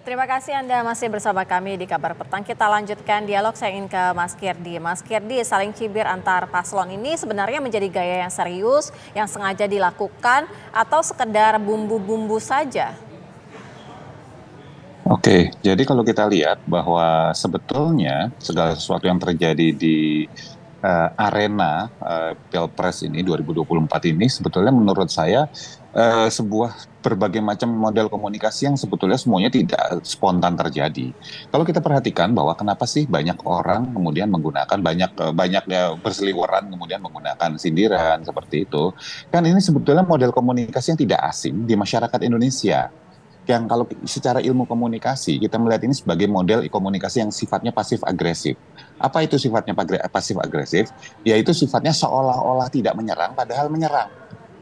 Terima kasih Anda masih bersama kami di Kabar Petang. Kita lanjutkan dialog, saya ingin ke Mas Kirdi. Mas Kirdi, saling cibir antar paslon ini sebenarnya menjadi gaya yang serius, yang sengaja dilakukan, atau sekedar bumbu-bumbu saja? Oke, jadi kalau kita lihat bahwa sebetulnya segala sesuatu yang terjadi di arena Pilpres ini 2024 ini sebetulnya menurut saya sebuah berbagai macam model komunikasi yang sebetulnya semuanya tidak spontan terjadi. Kalau kita perhatikan bahwa kenapa sih banyak orang kemudian menggunakan banyak ya berseliweran kemudian menggunakan sindiran seperti itu, kan ini sebetulnya model komunikasi yang tidak asing di masyarakat Indonesia yang kalau secara ilmu komunikasi kita melihat ini sebagai model komunikasi yang sifatnya pasif agresif. Apa itu sifatnya pasif agresif? Yaitu sifatnya seolah-olah tidak menyerang padahal menyerang.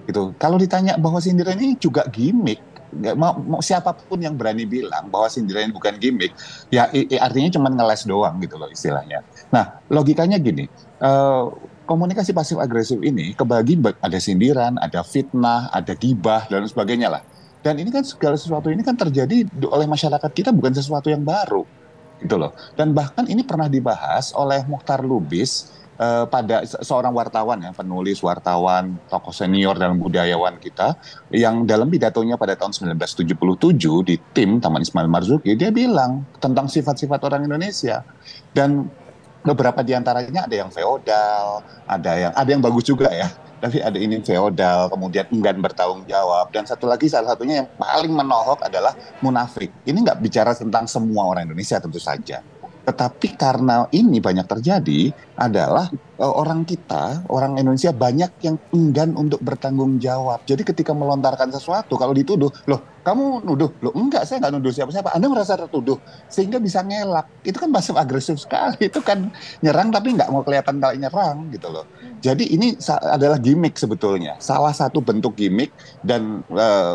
Gitu. Kalau ditanya bahwa sindiran ini juga gimmick, nggak mau siapapun yang berani bilang bahwa sindiran ini bukan gimmick, ya artinya cuma ngeles doang gitu loh istilahnya. Nah, logikanya gini, komunikasi pasif agresif ini kebagi ada sindiran, ada fitnah, ada gibah dan sebagainya lah. Dan ini kan segala sesuatu ini kan terjadi oleh masyarakat kita bukan sesuatu yang baru gitu loh. Dan bahkan ini pernah dibahas oleh Muchtar Lubis pada seorang wartawan ya, penulis wartawan, tokoh senior dalam budayawan kita yang dalam pidatonya pada tahun 1977 di tim Taman Ismail Marzuki dia bilang tentang sifat-sifat orang Indonesia dan beberapa diantaranya ada yang feodal, ada yang bagus juga ya. Tapi ada ini feodal, kemudian enggan bertanggung jawab, dan satu lagi salah satunya yang paling menohok adalah munafik. Ini nggak bicara tentang semua orang Indonesia tentu saja. Tetapi karena ini banyak terjadi adalah orang kita, orang Indonesia banyak yang enggan untuk bertanggung jawab. Jadi ketika melontarkan sesuatu, kalau dituduh, loh kamu nuduh, loh enggak saya nggak nuduh siapa-siapa, Anda merasa tertuduh, sehingga bisa ngelak. Itu kan pasif agresif sekali, itu kan nyerang tapi nggak mau kelihatan kalau nyerang gitu loh. Jadi ini adalah gimmick sebetulnya, salah satu bentuk gimmick dan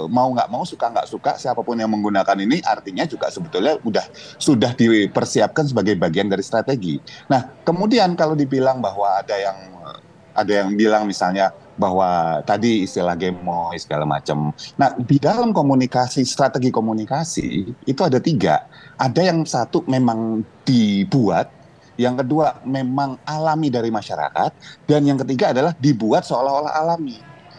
mau nggak mau, suka nggak suka, siapapun yang menggunakan ini artinya juga sebetulnya sudah dipersiapkan sebagai bagian dari strategi. Nah, kemudian kalau dibilang bahwa ada yang bilang misalnya bahwa tadi istilah gemoy segala macam. Nah, di dalam komunikasi, strategi komunikasi itu ada tiga. Ada yang satu memang dibuat, yang kedua memang alami dari masyarakat, dan yang ketiga adalah dibuat seolah-olah alami.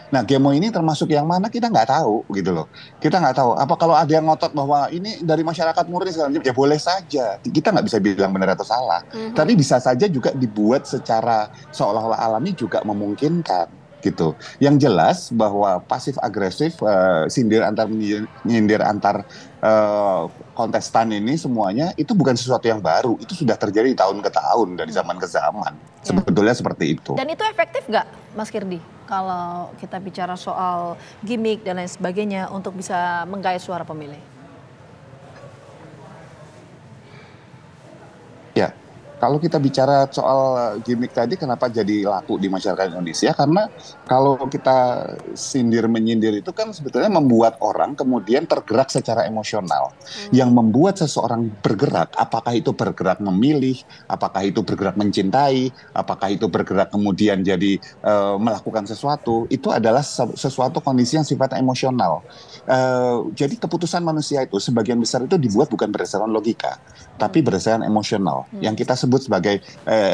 Nah, gemo ini termasuk yang mana kita nggak tahu gitu loh. Kita nggak tahu. Apa kalau ada yang ngotot bahwa ini dari masyarakat murni segala macam, ya boleh saja. Kita nggak bisa bilang benar atau salah. Tapi bisa saja juga dibuat secara seolah-olah alami juga memungkinkan gitu. Yang jelas bahwa pasif agresif nyindir antar kontestan ini semuanya itu bukan sesuatu yang baru. Itu sudah terjadi tahun ke tahun dari zaman ke zaman. Sebetulnya seperti itu. Dan itu efektif nggak, Mas Kirdi? Kalau kita bicara soal gimmick dan lain sebagainya untuk bisa menggait suara pemilih. Ya, kalau kita bicara soal gimmick tadi, kenapa jadi laku di masyarakat Indonesia? Karena kalau kita sindir-menyindir itu kan sebetulnya membuat orang kemudian tergerak secara emosional. Yang membuat seseorang bergerak, apakah itu bergerak memilih, apakah itu bergerak mencintai, apakah itu bergerak kemudian jadi melakukan sesuatu, itu adalah sesuatu kondisi yang sifatnya emosional. Jadi keputusan manusia itu sebagian besar itu dibuat bukan berdasarkan logika, tapi berdasarkan emosional, yang kita sebut sebagai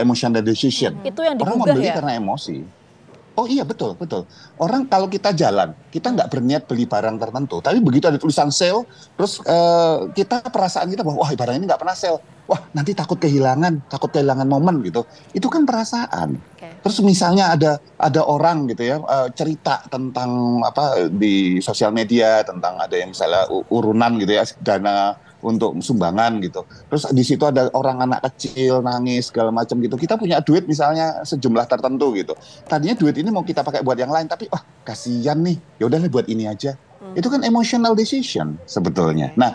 emotional decision. Itu yang Orang digugah membeli ya? karena emosi. Oh iya, betul, betul. Orang kalau kita jalan, kita nggak berniat beli barang tertentu, tapi begitu ada tulisan sale, terus kita perasaan kita bahwa wah barang ini nggak pernah sale, wah nanti takut kehilangan momen gitu. Itu kan perasaan. Oke. Terus misalnya ada orang gitu ya cerita tentang apa di sosial media tentang ada yang misalnya urunan gitu ya dana untuk sumbangan gitu. Terus di situ ada orang anak kecil nangis segala macam gitu. Kita punya duit misalnya sejumlah tertentu gitu. Tadinya duit ini mau kita pakai buat yang lain tapi wah kasihan nih. Ya udahlah buat ini aja. Itu kan emotional decision sebetulnya. Nah,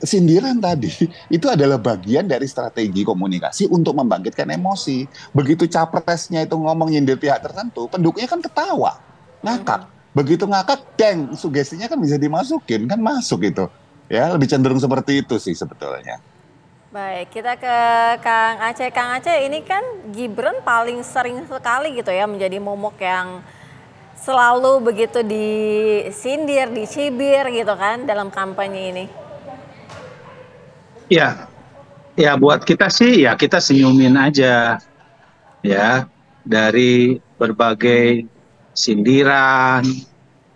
sindiran tadi itu adalah bagian dari strategi komunikasi untuk membangkitkan emosi. Begitu capresnya itu ngomong nyindir pihak tertentu, pendukungnya kan ketawa, ngakak. Begitu ngakak, deng, sugestinya kan bisa dimasukin, kan masuk itu. Ya, lebih cenderung seperti itu sih sebetulnya. Baik, kita ke Kang Aceh. Kang Aceh, ini kan Gibran paling sering sekali gitu ya menjadi momok yang selalu begitu disindir, dicibir gitu kan dalam kampanye ini. Ya, ya buat kita sih ya kita senyumin aja ya dari berbagai sindiran,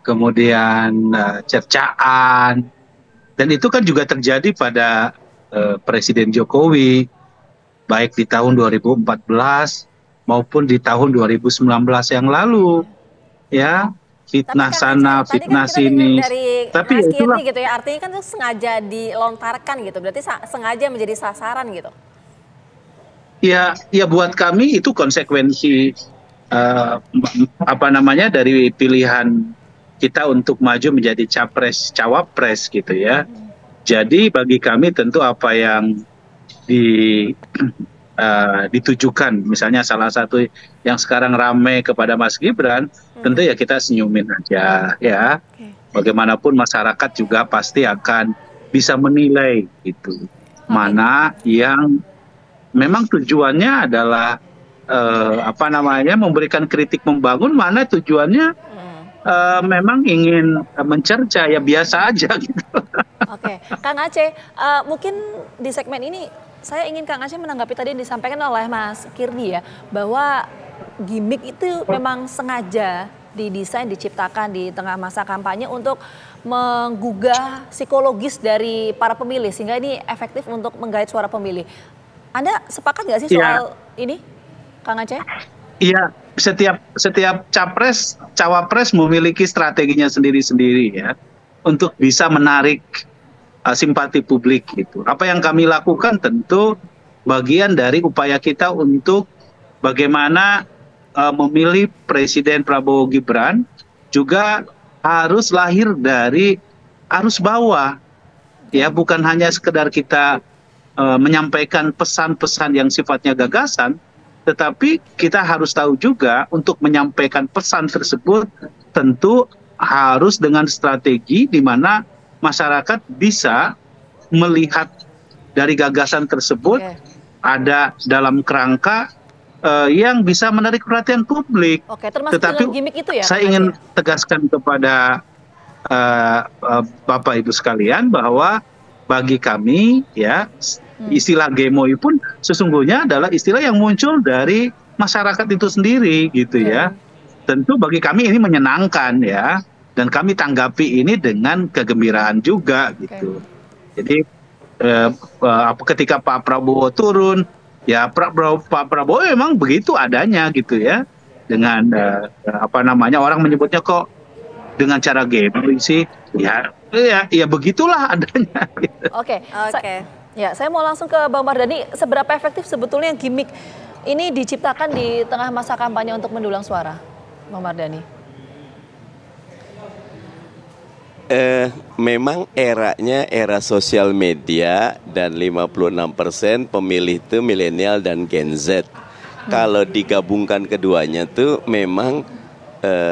kemudian cercaan, dan itu kan juga terjadi pada Presiden Jokowi baik di tahun 2014 maupun di tahun 2019 yang lalu ya, Tapi fitnah Kang Aceh, sana, tadi kan fitnah kita dengar sini. dari Tapi ya Mas itulah Kirdi gitu ya, artinya kan itu sengaja dilontarkan gitu, berarti sengaja menjadi sasaran gitu. ya, ya buat kami itu konsekuensi apa namanya dari pilihan kita untuk maju menjadi capres cawapres gitu ya. Jadi bagi kami tentu apa yang di ditujukan, misalnya salah satu yang sekarang ramai kepada Mas Gibran, tentu ya kita senyumin aja ya. Oke. Bagaimanapun masyarakat juga pasti akan bisa menilai itu Oke. mana yang memang tujuannya adalah apa namanya memberikan kritik membangun, mana tujuannya memang ingin mencerca ya biasa aja gitu. Oke, Kang Aceh, mungkin di segmen ini saya ingin Kang Aceh menanggapi tadi yang disampaikan oleh Mas Kirdi ya, bahwa gimmick itu memang sengaja didesain, diciptakan di tengah masa kampanye untuk menggugah psikologis dari para pemilih sehingga ini efektif untuk menggait suara pemilih. Anda sepakat nggak sih Ya, soal ini, Kang Aceh? iya, setiap capres, cawapres memiliki strateginya sendiri-sendiri ya untuk bisa menarik simpati publik gitu. Apa yang kami lakukan tentu bagian dari upaya kita untuk bagaimana memilih Presiden Prabowo Gibran juga harus lahir dari arus bawah ya, bukan hanya sekedar kita menyampaikan pesan-pesan yang sifatnya gagasan, tetapi kita harus tahu juga untuk menyampaikan pesan tersebut tentu harus dengan strategi di mana masyarakat bisa melihat dari gagasan tersebut Oke. ada dalam kerangka yang bisa menarik perhatian publik. Oke, termasuk Tetapi dengan gimmick itu ya, saya Kang ingin Aceh? tegaskan kepada Bapak Ibu sekalian bahwa bagi kami ya istilah Gemoy pun sesungguhnya adalah istilah yang muncul dari masyarakat itu sendiri gitu ya. Oke. Tentu bagi kami ini menyenangkan ya, dan kami tanggapi ini dengan kegembiraan juga Oke. gitu. Jadi ketika Pak Prabowo turun ya Pak Prabowo memang begitu adanya gitu ya, dengan apa namanya orang menyebutnya kok dengan cara Gemoy sih ya, ya begitulah adanya gitu. Oke, Oke. ya saya mau langsung ke Bang Mardhani. Seberapa efektif sebetulnya gimmick ini diciptakan di tengah masa kampanye untuk mendulang suara, Bang Mardhani? Memang eranya era sosial media dan 56% pemilih itu milenial dan Gen Z. Kalau digabungkan keduanya tuh memang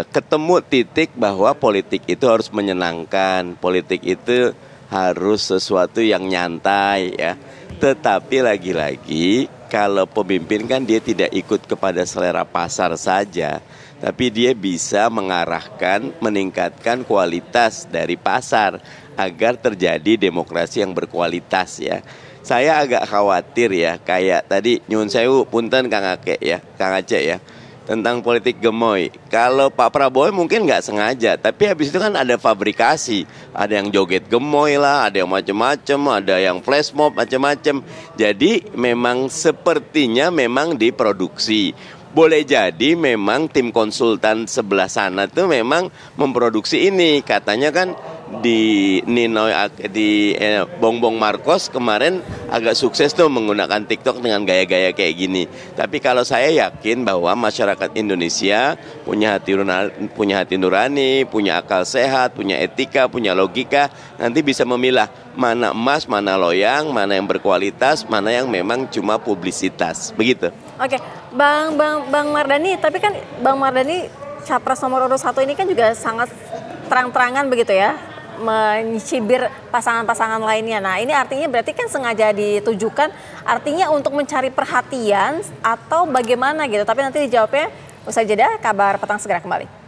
ketemu titik bahwa politik itu harus menyenangkan, politik itu harus sesuatu yang nyantai ya. Tetapi lagi-lagi kalau pemimpin kan dia tidak ikut kepada selera pasar saja, tapi dia bisa mengarahkan, meningkatkan kualitas dari pasar agar terjadi demokrasi yang berkualitas ya. Saya agak khawatir ya, kayak tadi nyun sewu punten Kang Aceh ya, tentang politik gemoy. Kalau Pak Prabowo mungkin nggak sengaja, tapi habis itu kan ada fabrikasi, ada yang joget gemoy lah, ada yang macam-macam, ada yang flash mob macam-macam. Jadi memang sepertinya memang diproduksi. Boleh jadi memang tim konsultan sebelah sana tuh memang memproduksi ini. Katanya kan di Bongbong Marcos kemarin agak sukses tuh menggunakan TikTok dengan gaya-gaya kayak gini. Tapi kalau saya yakin bahwa masyarakat Indonesia punya hati nurani, punya akal sehat, punya etika, punya logika, nanti bisa memilah mana emas, mana loyang, mana yang berkualitas, mana yang memang cuma publisitas. Begitu. Oke, Bang Mardhani, tapi kan Bang Mardhani capres nomor urut 1 ini kan juga sangat terang-terangan begitu ya, mencibir pasangan-pasangan lainnya. Nah ini artinya berarti kan sengaja ditujukan, artinya untuk mencari perhatian atau bagaimana gitu. Tapi nanti dijawabnya usai jeda, Kabar Petang segera kembali.